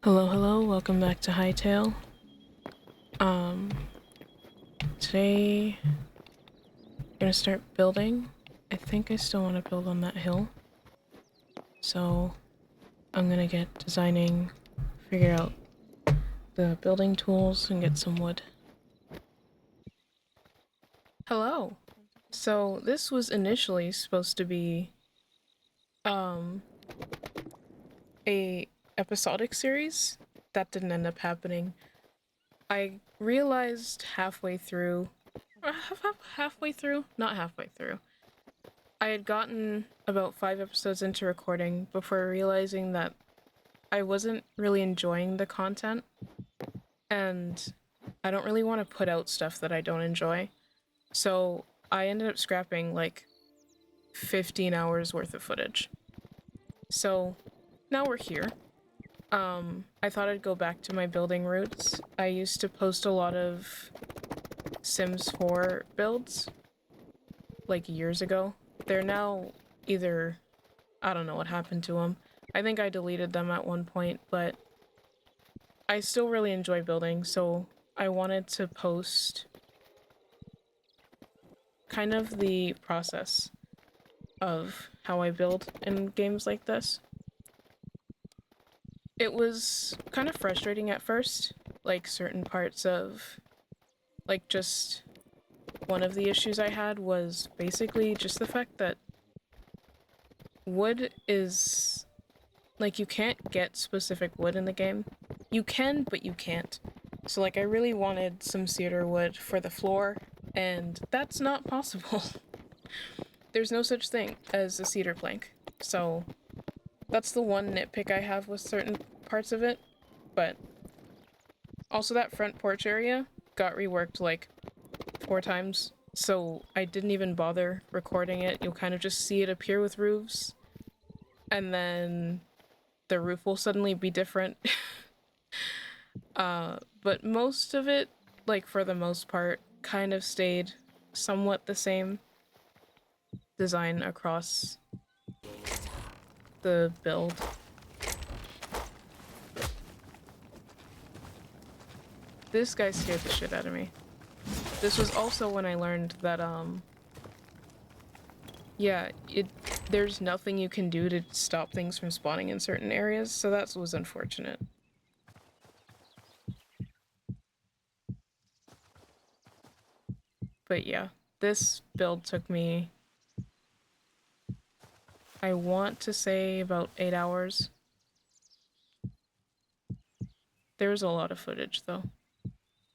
Hello, welcome back to Hytale. Today I'm gonna start building. I think I still want to build on that hill. So I'm gonna get designing, figure out the building tools, and get some wood. Hello! So this was initially supposed to be, a episodic series. That didn't end up happening. I realized halfway through, halfway through? Not halfway through. I had gotten about 5 episodes into recording before realizing that I wasn't really enjoying the content, and I don't really want to put out stuff that I don't enjoy. So I ended up scrapping like 15 hours worth of footage. So now we're here. I thought I'd go back to my building roots. I used to post a lot of Sims 4 builds, like years ago. They're now either, I don't know what happened to them. I think I deleted them at one point, but I still really enjoy building, so I wanted to post kind of the process of how I build in games like this. It was kind of frustrating at first, like certain parts of, like just one of the issues I had was basically just the fact that wood is, like, you can't get specific wood in the game. You can, but you can't. So, like, I really wanted some cedar wood for the floor, and that's not possible. There's no such thing as a cedar plank. So, that's the one nitpick I have with certain parts of it. But also, that front porch area got reworked like 4 times, so I didn't even bother recording it. You'll kind of just see it appear with roofs, and then the roof will suddenly be different. But most of it, like for the most part, kind of stayed somewhat the same design across the build. This guy scared the shit out of me. This was also when I learned that, yeah, there's nothing you can do to stop things from spawning in certain areas, so that was unfortunate. But yeah, this build took me, I want to say, about 8 hours. There was a lot of footage, though.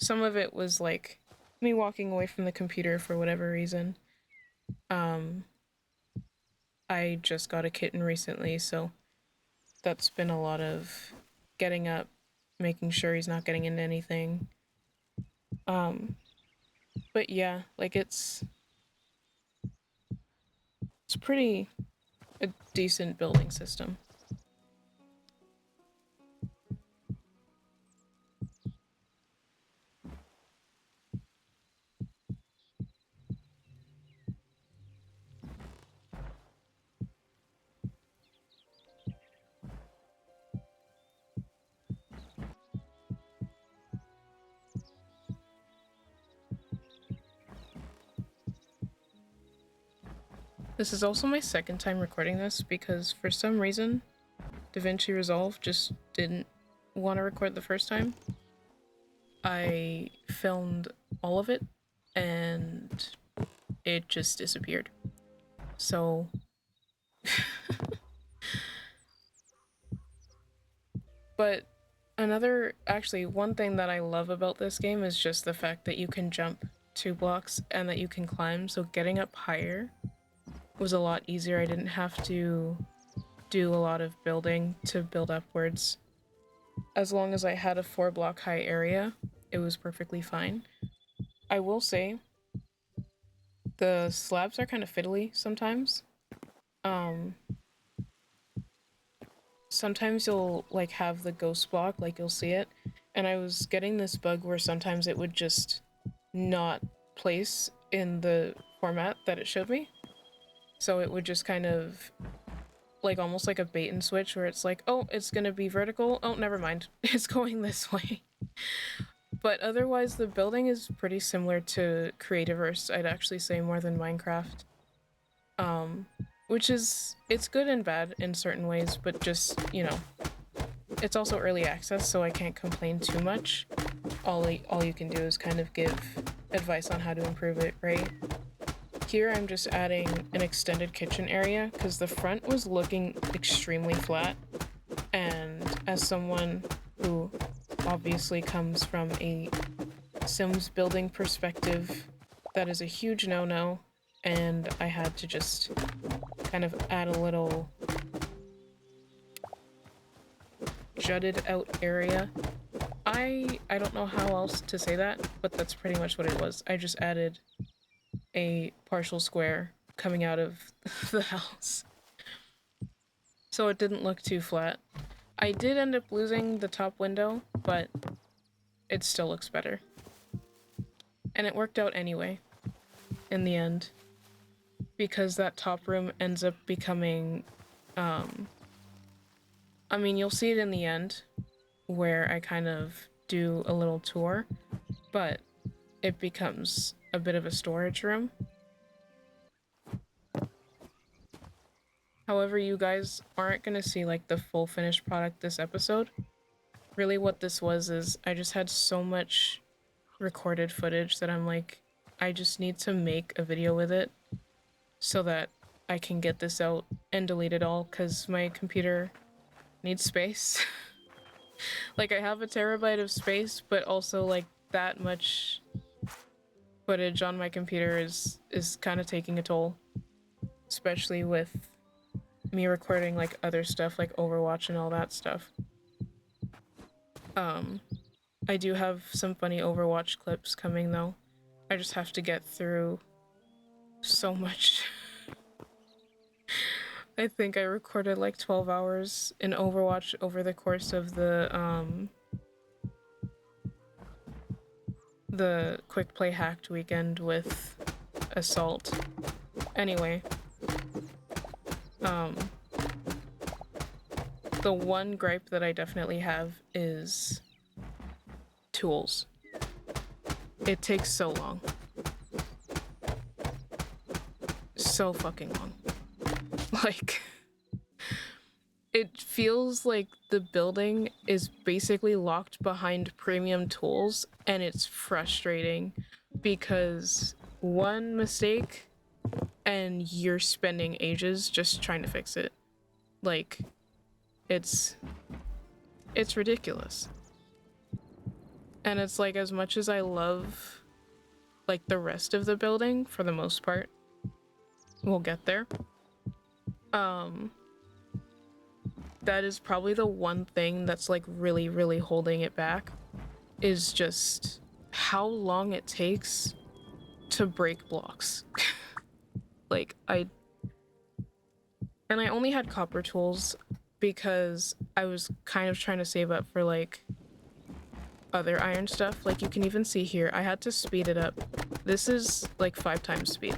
Some of it was, like, me walking away from the computer for whatever reason. I just got a kitten recently, so that's been a lot of getting up, making sure he's not getting into anything. But yeah, like it's pretty a decent building system. This is also my second time recording this because for some reason DaVinci Resolve just didn't want to record the first time. I filmed all of it and it just disappeared. So but actually one thing that I love about this game is just the fact that you can jump 2 blocks and that you can climb, so getting up higher was a lot easier. I didn't have to do a lot of building to build upwards. As long as I had a 4 block high area, it was perfectly fine. I will say, the slabs are kind of fiddly sometimes. Sometimes you'll like have the ghost block, like you'll see it, and I was getting this bug where sometimes it would just not place in the format that it showed me. So it would just kind of like almost like a bait and switch where it's like, oh, it's gonna be vertical. Oh, never mind. It's going this way. But otherwise, the building is pretty similar to Creativerse, I'd actually say, more than Minecraft. Um, which is, it's good and bad in certain ways, but just, you know, it's also early access, so I can't complain too much. All you can do is kind of give advice on how to improve it, right? Here I'm just adding an extended kitchen area because the front was looking extremely flat, and as someone who obviously comes from a Sims building perspective, that is a huge no-no, and I had to just kind of add a little jutted out area. I don't know how else to say that, but that's pretty much what it was. I just added a partial square coming out of the house, so it didn't look too flat. I did end up losing the top window, but it still looks better. And it worked out anyway, in the end, because that top room ends up becoming, I mean, you'll see it in the end, where I kind of do a little tour, but it becomes a bit of a storage room. However, you guys aren't gonna see like the full finished product this episode. Really what this was is I just had so much recorded footage that I'm like, I just need to make a video with it so that I can get this out and delete it all because my computer needs space. Like I have a terabyte of space, but also like that much footage on my computer is kind of taking a toll, especially with me recording like other stuff like Overwatch and all that stuff. I do have some funny Overwatch clips coming though. I just have to get through so much. I think I recorded like 12 hours in Overwatch over the course of the quick play hacked weekend with Assault. Anyway, the one gripe that I definitely have is tools. It takes so long. So fucking long. Like, it feels like the building is basically locked behind premium tools, and it's frustrating because one mistake and you're spending ages just trying to fix it. Like, it's ridiculous. And it's like, as much as I love like the rest of the building for the most part, we'll get there. That is probably the one thing that's like really, really holding it back, is just how long it takes to break blocks. Like I only had copper tools because I was kind of trying to save up for like other iron stuff. Like you can even see here, I had to speed it up. This is like 5 times speed.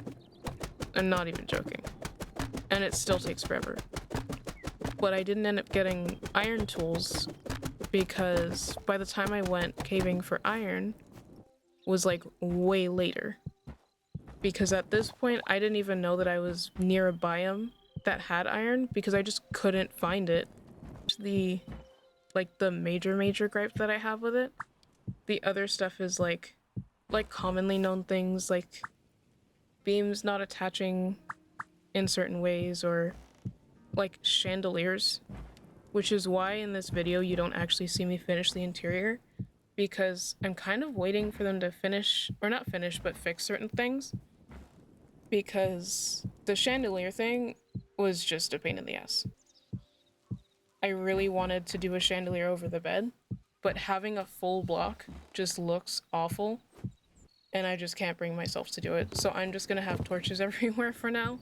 I'm not even joking. And it still takes forever. But I didn't end up getting iron tools because by the time I went caving for iron was like way later. Because at this point, I didn't even know that I was near a biome that had iron because I just couldn't find it. The major gripe that I have with it. The other stuff is like commonly known things like beams not attaching in certain ways, or like chandeliers, which is why in this video you don't actually see me finish the interior, because I'm kind of waiting for them to finish, or not finish, but fix certain things, because the chandelier thing was just a pain in the ass. I really wanted to do a chandelier over the bed, but having a full block just looks awful, and I just can't bring myself to do it, so I'm just gonna have torches everywhere for now.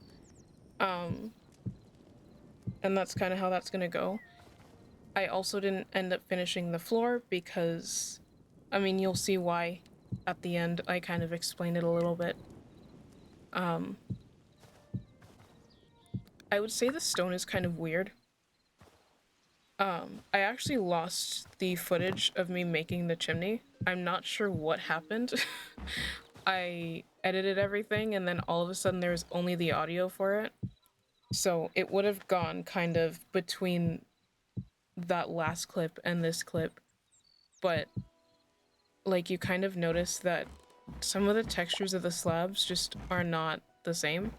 And that's kind of how that's gonna go. I also didn't end up finishing the floor because, I mean, you'll see why at the end. I kind of explained it a little bit. I would say the stone is kind of weird. I actually lost the footage of me making the chimney. I'm not sure what happened. I edited everything and then all of a sudden there was only the audio for it. So it would have gone kind of between that last clip and this clip. But like you kind of notice that some of the textures of the slabs just are not the same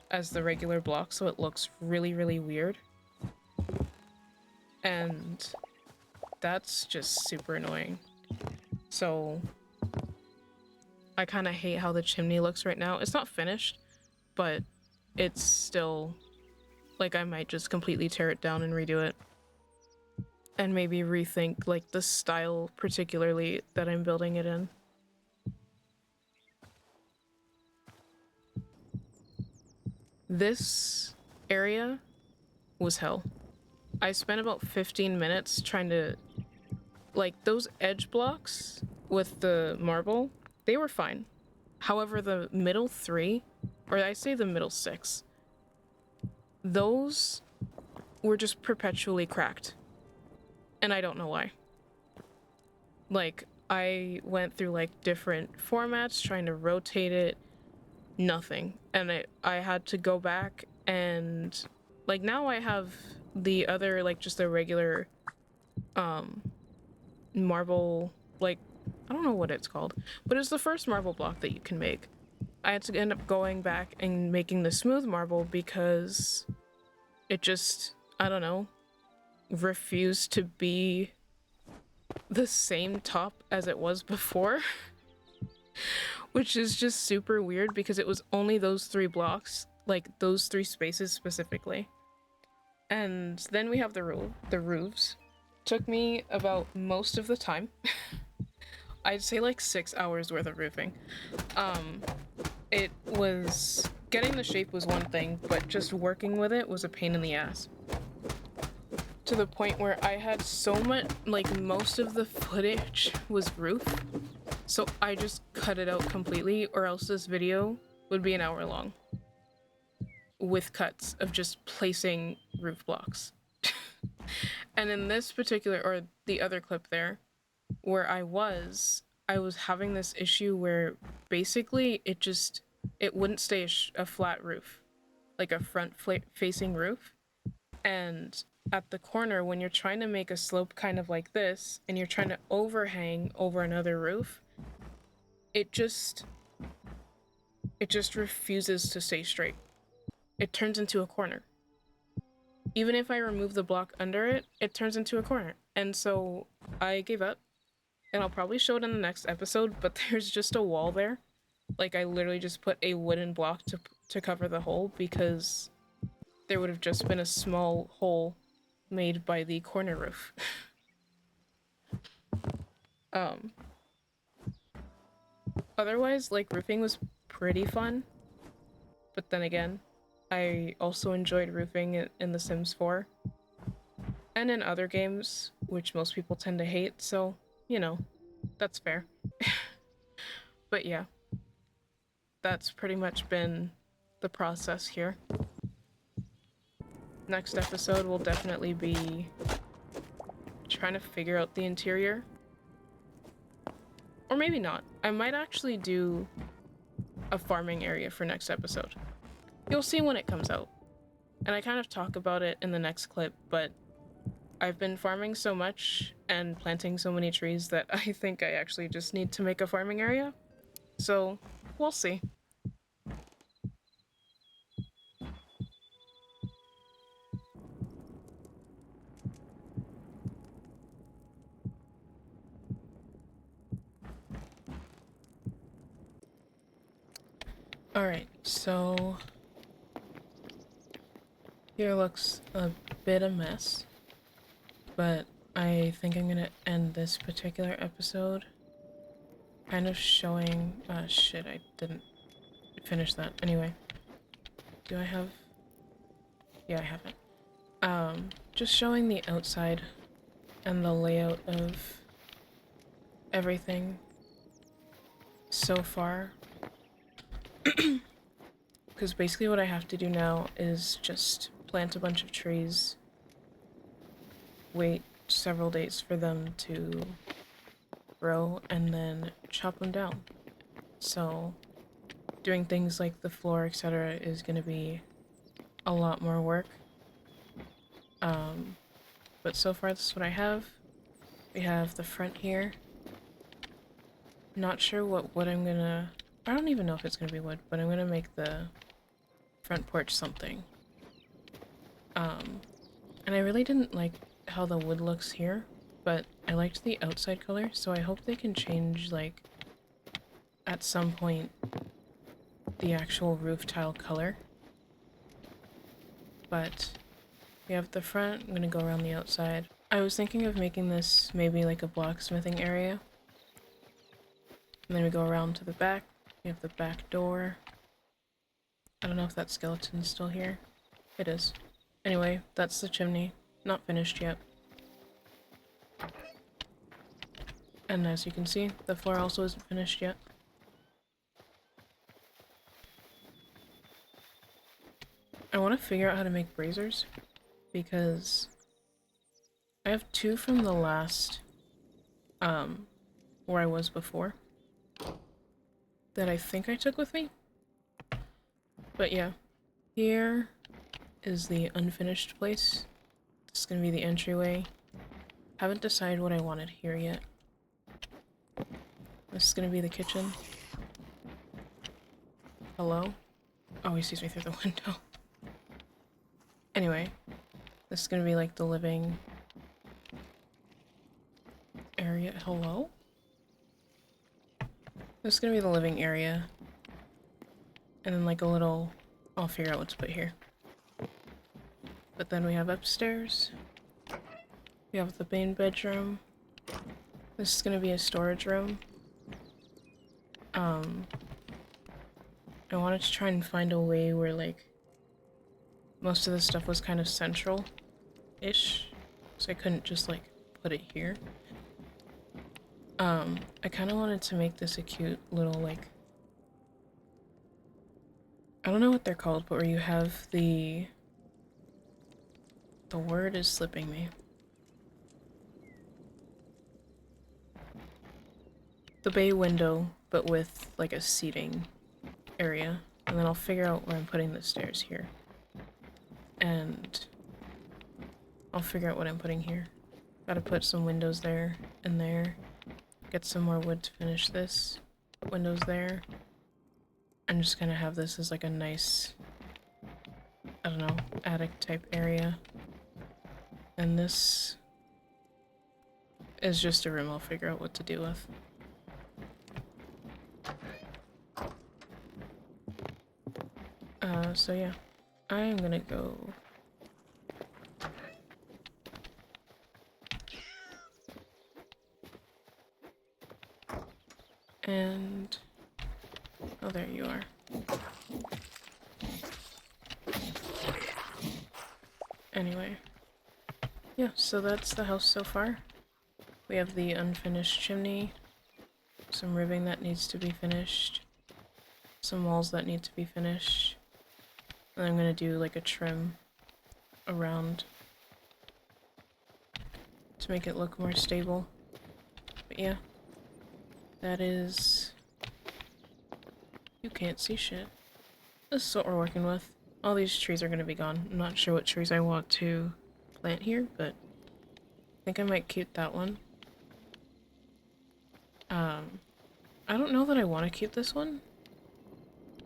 as the regular block, so it looks really, really weird. And that's just super annoying. So I kind of hate how the chimney looks right now. It's not finished, but it's still like I might just completely tear it down and redo it. And maybe rethink like the style particularly that I'm building it in. This area was hell. I spent about 15 minutes trying to, like, those edge blocks with the marble, they were fine. However, the middle 3, or I say the middle 6, those were just perpetually cracked. And I don't know why. Like, I went through like different formats trying to rotate it, nothing. And I had to go back and like now I have the other like just the regular marble, like I don't know what it's called, but it's the first marble block that you can make. I had to end up going back and making the smooth marble because it just, I don't know, refused to be the same top as it was before. Which is just super weird because it was only those 3 blocks, like those 3 spaces specifically. And then we have the roofs. Took me about most of the time. I'd say like 6 hours worth of roofing. It was getting the shape was one thing, but just working with it was a pain in the ass. To the point where I had so much, like most of the footage was roof. So I just cut it out completely, or else this video would be an hour long. With cuts of just placing roof blocks. And in this particular, or the other clip there, where I was having this issue where basically it wouldn't stay a flat roof, like a front facing roof. And at the corner, when you're trying to make a slope kind of like this, and you're trying to overhang over another roof, it just refuses to stay straight. It turns into a corner. Even if I remove the block under it, it turns into a corner. And so I gave up, and I'll probably show it in the next episode, but there's just a wall there. Like I literally just put a wooden block to cover the hole because there would have just been a small hole made by the corner roof. Otherwise, like, roofing was pretty fun. But then again, I also enjoyed roofing in The Sims 4. And in other games, which most people tend to hate, so, you know, that's fair. But yeah, that's pretty much been the process here. Next episode will definitely be trying to figure out the interior. Or maybe not. I might actually do a farming area for next episode. You'll see when it comes out. And I kind of talk about it in the next clip, but I've been farming so much and planting so many trees that I think I actually just need to make a farming area. So, we'll see. Alright, so here looks a bit a mess, but I think I'm gonna end this particular episode kind of showing, shit, I didn't finish that. Anyway, do I have, yeah, I have it. Just showing the outside and the layout of everything so far. Because basically what I have to do now is just plant a bunch of trees, wait several days for them to grow, and then chop them down. So doing things like the floor, etc. is going to be a lot more work. But so far this is what I have. We have the front here. Not sure what wood I'm gonna... I don't even know if it's gonna be wood, but I'm gonna make the front porch something. And I really didn't like how the wood looks here, but I liked the outside color, so I hope they can change, like, at some point, the actual roof tile color. But we have the front. I'm gonna go around the outside. I was thinking of making this maybe like a blacksmithing area. And then we go around to the back. We have the back door. I don't know if that skeleton's still here. It is. Anyway, that's the chimney. Not finished yet. And as you can see, the floor also isn't finished yet. I want to figure out how to make braziers, because I have 2 from the last, where I was before, that I think I took with me. But yeah, here is the unfinished place. This is gonna be the entryway. Haven't decided what I wanted here yet. This is gonna be the kitchen. Hello? Oh, he sees me through the window. Anyway, this is gonna be like the living area. Hello? This is gonna be the living area. And then like a little... I'll figure out what to put here. But then we have upstairs. We have the main bedroom. This is gonna be a storage room. I wanted to try and find a way where, like, most of this stuff was kind of central-ish, so I couldn't just, like, put it here. I kind of wanted to make this a cute little, like... I don't know what they're called, but where you have the... The word is slipping me. The bay window, but with, like, a seating area. And then I'll figure out where I'm putting the stairs here. And I'll figure out what I'm putting here. Gotta put some windows there and there. Get some more wood to finish this. Put windows there. I'm just gonna have this as like a nice, I don't know, attic type area. And this is just a room I'll figure out what to do with. So yeah, I am gonna go and oh, there you are. Anyway, yeah, so that's the house so far. We have the unfinished chimney, some ribbing that needs to be finished, some walls that need to be finished, and I'm gonna do like a trim around to make it look more stable. But yeah, that is... You can't see shit. This is what we're working with. All these trees are gonna be gone. I'm not sure what trees I want to plant here, but I think I might keep that one. I don't know that I want to keep this one.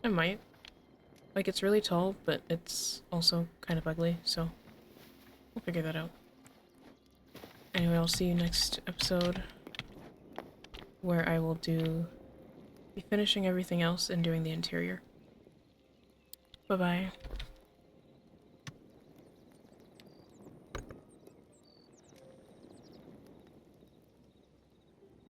I might. Like, it's really tall, but it's also kind of ugly, so we'll figure that out. Anyway, I'll see you next episode, where I will be finishing everything else and doing the interior. Bye-bye.